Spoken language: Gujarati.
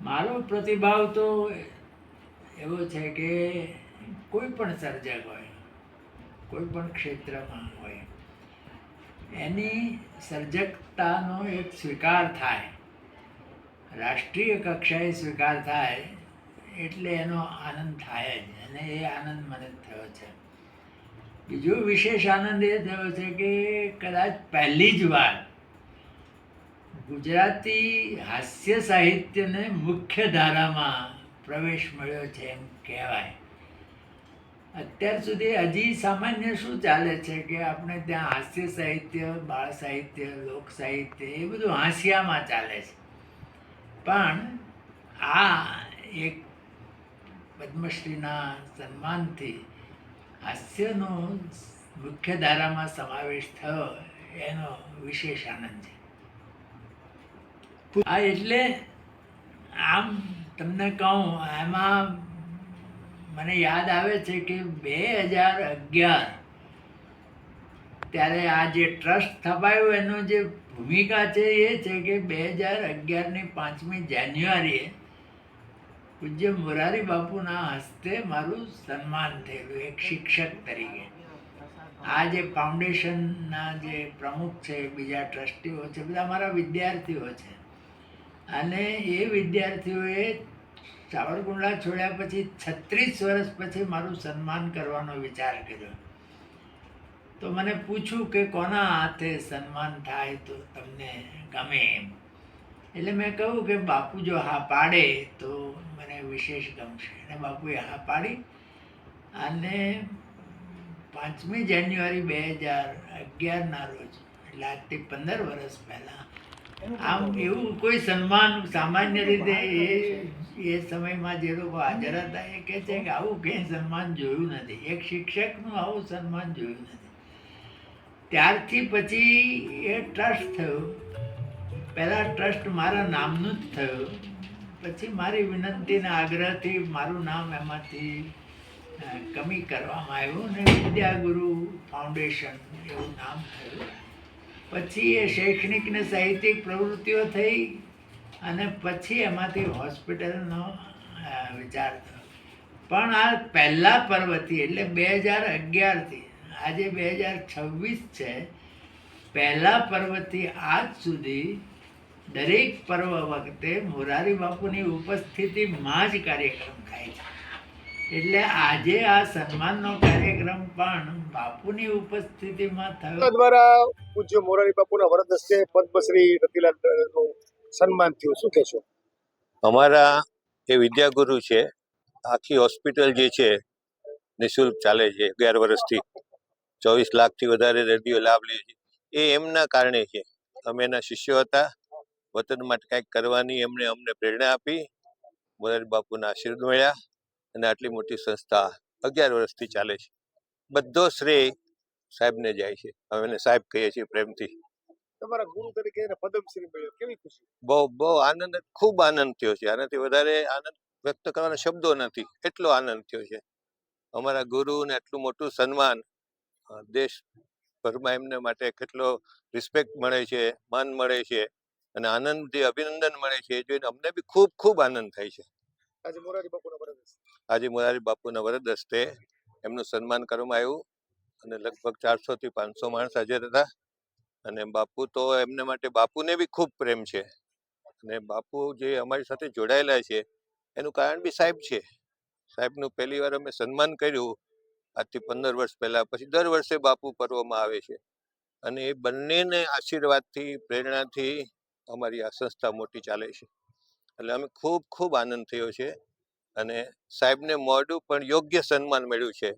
મારો પ્રતિભાવ તો એવો છે કે કોઈ પણ સર્જક હોય, કોઈ પણ ક્ષેત્રમાં હોય, એની સર્જકતાનો એક સ્વીકાર થાય, રાષ્ટ્રીય કક્ષાએ સ્વીકાર થાય એટલે એનો આનંદ થાય જ, અને એ આનંદ મને થયો છે. બીજો વિશેષ આનંદ એ થયો છે કે કદાચ પહેલી જ વાર ગુજરાતી હાસ્ય સાહિત્યને મુખ્ય ધારામાં પ્રવેશ મળ્યો છે એમ કહેવાય. અત્યાર સુધી હજી સામાન્ય શું ચાલે છે કે આપણે ત્યાં હાસ્ય સાહિત્ય, બાળ સાહિત્ય, લોક સાહિત્ય એ બધું હાસ્યામાં ચાલે છે. પણ આ એક પદ્મશ્રીના સન્માનથી હાસ્યનો મુખ્ય ધારામાં સમાવેશ થયો એનો વિશેષ આનંદ છે. હા, એટલે આમ તમને કહું, એમાં મને યાદ આવે છે કે 2011 ત્યારે આ જે ટ્રસ્ટ સ્થપાયું એનો જે ભૂમિકા છે એ છે કે 2011ની 5મી જાન્યુઆરીએ પૂજ્ય મોરારી બાપુના હસ્તે મારું સન્માન થયેલું એક શિક્ષક તરીકે. આ જે ફાઉન્ડેશનના જે પ્રમુખ છે, બીજા ટ્રસ્ટીઓ છે, બધા મારા વિદ્યાર્થીઓ છે. અને એ વિદ્યાર્થીઓએ સાવરકુંડલા છોડ્યા પછી 36 વર્ષ પછી મારું સન્માન કરવાનો વિચાર કર્યો. તો મને પૂછ્યું કે કોના હાથે સન્માન થાય તો તમને ગમે એમ. એટલે મેં કહ્યું કે બાપુ જો હા પાડે તો મને વિશેષ ગમશે. અને બાપુએ હા પાડી. અને 5મી જાન્યુઆરી 2011ના રોજ, એટલે આજથી 15 વર્ષ પહેલાં, આમ એવું કોઈ સન્માન સામાન્ય રીતે એ સમયમાં જે લોકો હાજર હતા એ કહે છે કે આવું કંઈ સન્માન જોયું નથી, એક શિક્ષકનું આવું સન્માન જોયું નથી. ત્યારથી પછી એ ટ્રસ્ટ થયું. પહેલાં ટ્રસ્ટ મારા નામનું જ થયું, પછી મારી વિનંતીના આગ્રહથી મારું નામ એમાંથી કમી કરવામાં આવ્યું અને વિદ્યાગુરુ ફાઉન્ડેશન એવું નામ થયું. પછી એ શૈક્ષણિક ને સાહિત્યિક પ્રવૃત્તિઓ થઈ અને પછી એમાંથી હોસ્પિટલનો વિચાર થયો. પણ આ પહેલા પર્વથી, એટલે 2011થી આજે 2026 છે, પહેલા પર્વથી આજ સુધી દરેક પર્વ વખતે મોરારી બાપુની ઉપસ્થિતિમાં જ કાર્યક્રમ થાય છે. એટલે આજે આ સન્માનનો કાર્યક્રમ પણ બાપુની ઉપસ્થિતિમાં થયો. દ્વારા પૂજ્ય મોરારી બાપુના વરદ હસ્તે પદ્મશ્રી રતિલાલનું સન્માન થયું, શું કહેશો? અમારા એ વિદ્યાગુરુ છે, આખી હોસ્પિટલ જે છે નિઃશુલ્ક ચાલે છે 11 વર્ષથી, 24 લાખથી વધારે દર્દીઓ લાભ લે છે. એ એમના કારણે છે. અમે એના શિષ્યો હતા. વતન માટે કંઈક કરવાની એમણે અમને પ્રેરણા આપી, મોરારી બાપુના આશીર્વાદ મળ્યા અને આટલી મોટી સંસ્થા 11 વર્ષથી ચાલે છે. બધો શ્રેય સાહેબને જાય છે. અમે એને સાહેબ કહીએ છીએ પ્રેમથી. તમારા ગુરુ તરીકે એને પદ્મશ્રી મળ્યો, કેવી ખુશી? બહુ આનંદ, ખૂબ આનંદ થયો છે. આનાથી વધારે આનંદ વ્યક્ત કરવાના શબ્દો નથી, એટલો આનંદ થયો છે. અમારા ગુરુને આટલું મોટું સન્માન, દેશભરમાં એમને માટે કેટલો રિસ્પેક્ટ મળે છે, માન મળે છે અને આનંદથી અભિનંદન મળે છે, એ જોઈને અમને બી ખૂબ ખૂબ આનંદ થાય છે. આજે મોરારી બાપુના વરદ હસ્તે એમનું સન્માન કરવામાં આવ્યું અને લગભગ 400 થી 500 માણસ હાજર હતા. અને બાપુ તો એમને માટે, બાપુને બી ખૂબ પ્રેમ છે. અને બાપુ જે અમારી સાથે જોડાયેલા છે એનું કારણ બી સાહેબ છે. સાહેબનું પહેલી વાર અમે સન્માન કર્યું આજથી 15 વર્ષ પહેલા. પછી દર વર્ષે બાપુ પર્વમાં આવે છે અને એ બંનેને આશીર્વાદથી, પ્રેરણાથી અમારી આ સંસ્થા મોટી ચાલે છે. એટલે અમે ખૂબ ખૂબ આનંદ થયો છે અને સાહેબને મોઢું પણ યોગ્ય સન્માન મળ્યું છે.